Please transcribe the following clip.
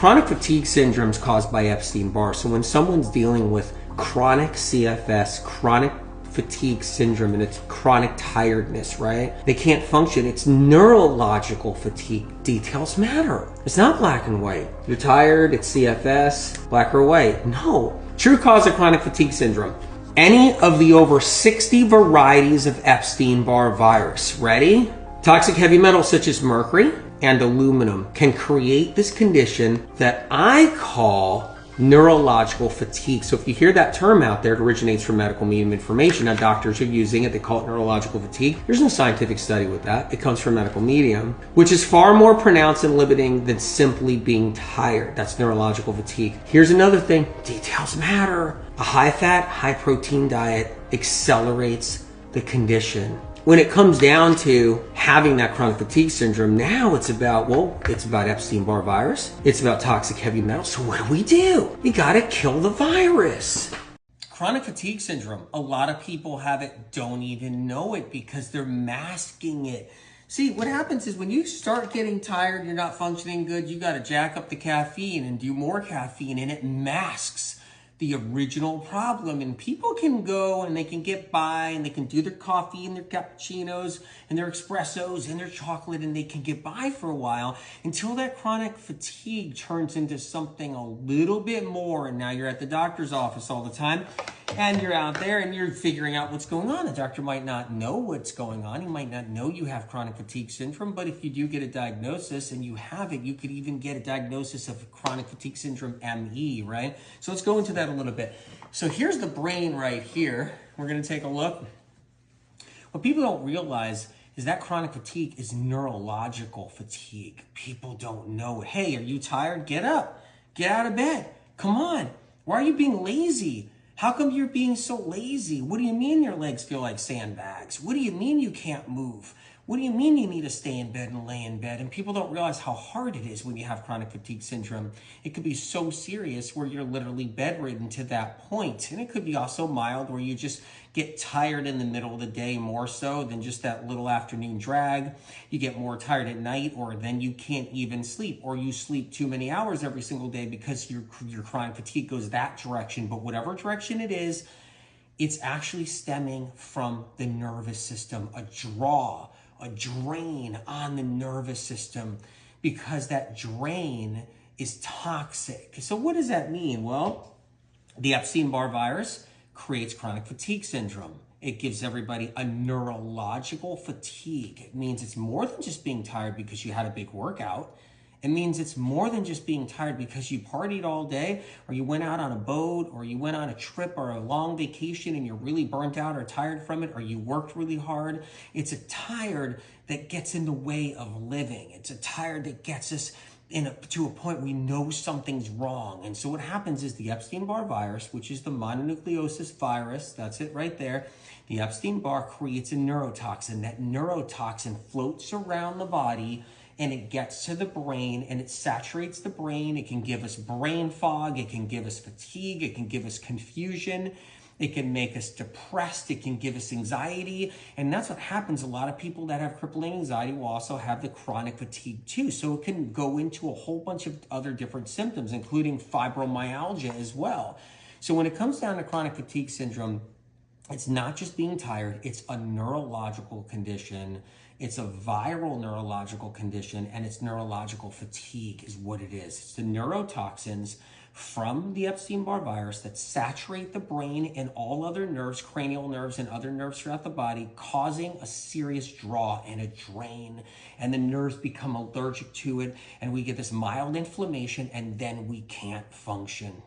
Chronic fatigue syndrome is caused by Epstein-Barr. So when someone's dealing with chronic CFS, chronic fatigue syndrome, and it's chronic tiredness, right? They can't function. It's neurological fatigue. Details matter. It's not black and white. You're tired, it's CFS, black or white. No. True cause of chronic fatigue syndrome. Any of the over 60 varieties of Epstein-Barr virus. Ready? Toxic heavy metals such as mercury and aluminum can create this condition that I call neurological fatigue. So if you hear that term out there, it originates from medical medium information. Now doctors are using it, they call it neurological fatigue. There's no scientific study with that. It comes from medical medium, which is far more pronounced and limiting than simply being tired. That's neurological fatigue. Here's another thing, details matter. A high fat, high protein diet accelerates the condition. When it comes down to having that chronic fatigue syndrome, now it's about, it's about Epstein-Barr virus. It's about toxic heavy metals. So what do? You gotta kill the virus. Chronic fatigue syndrome, a lot of people have it, don't even know it because they're masking it. See, what happens is when you start getting tired, you're not functioning good, you gotta jack up the caffeine and do more caffeine, and it masks the original problem. And people can go and they can get by and they can do their coffee and their cappuccinos and their espressos and their chocolate, and they can get by for a while until that chronic fatigue turns into something a little bit more. And now you're at the doctor's office all the time and you're out there and you're figuring out what's going on. The doctor might not know what's going on. He might not know you have chronic fatigue syndrome, but if you do get a diagnosis and you have it, you could even get a diagnosis of chronic fatigue syndrome ME, right? So let's go into that a little bit. So here's the brain right here. We're going to take a look. What people don't realize is that chronic fatigue is neurological fatigue. People don't know it. Hey, are you tired? Get up. Get out of bed. Come on. Why are you being lazy? How come you're being so lazy? What do you mean your legs feel like sandbags? What do you mean you can't move? What do you mean you need to stay in bed and lay in bed? And people don't realize how hard it is when you have chronic fatigue syndrome. It could be so serious where you're literally bedridden to that point. And it could be also mild where you just get tired in the middle of the day more so than just that little afternoon drag. You get more tired at night, or then you can't even sleep, or you sleep too many hours every single day because your chronic fatigue goes that direction. But whatever direction it is, it's actually stemming from the nervous system, a drain on the nervous system, because that drain is toxic. So what does that mean? Well, the Epstein-Barr virus creates chronic fatigue syndrome. It gives everybody a neurological fatigue. It means it's more than just being tired because you had a big workout. It means it's more than just being tired because you partied all day, or you went out on a boat, or you went on a trip or a long vacation and you're really burnt out or tired from it, or you worked really hard. It's a tired that gets in the way of living. It's a tired that gets us to a point we know something's wrong. And so what happens is the Epstein-Barr virus, which is the mononucleosis virus, that's it right there, the Epstein-Barr creates a neurotoxin. That neurotoxin floats around the body and it gets to the brain and it saturates the brain. It can give us brain fog. It can give us fatigue. It can give us confusion. It can make us depressed. It can give us anxiety. And that's what happens. A lot of people that have crippling anxiety will also have the chronic fatigue too. So it can go into a whole bunch of other different symptoms, including fibromyalgia as well. So when it comes down to chronic fatigue syndrome, it's not just being tired. It's a neurological condition. It's a viral neurological condition, and it's neurological fatigue is what it is. It's the neurotoxins from the Epstein-Barr virus that saturate the brain and all other nerves, cranial nerves and other nerves throughout the body, causing a serious draw and a drain. And the nerves become allergic to it, and we get this mild inflammation, and then we can't function.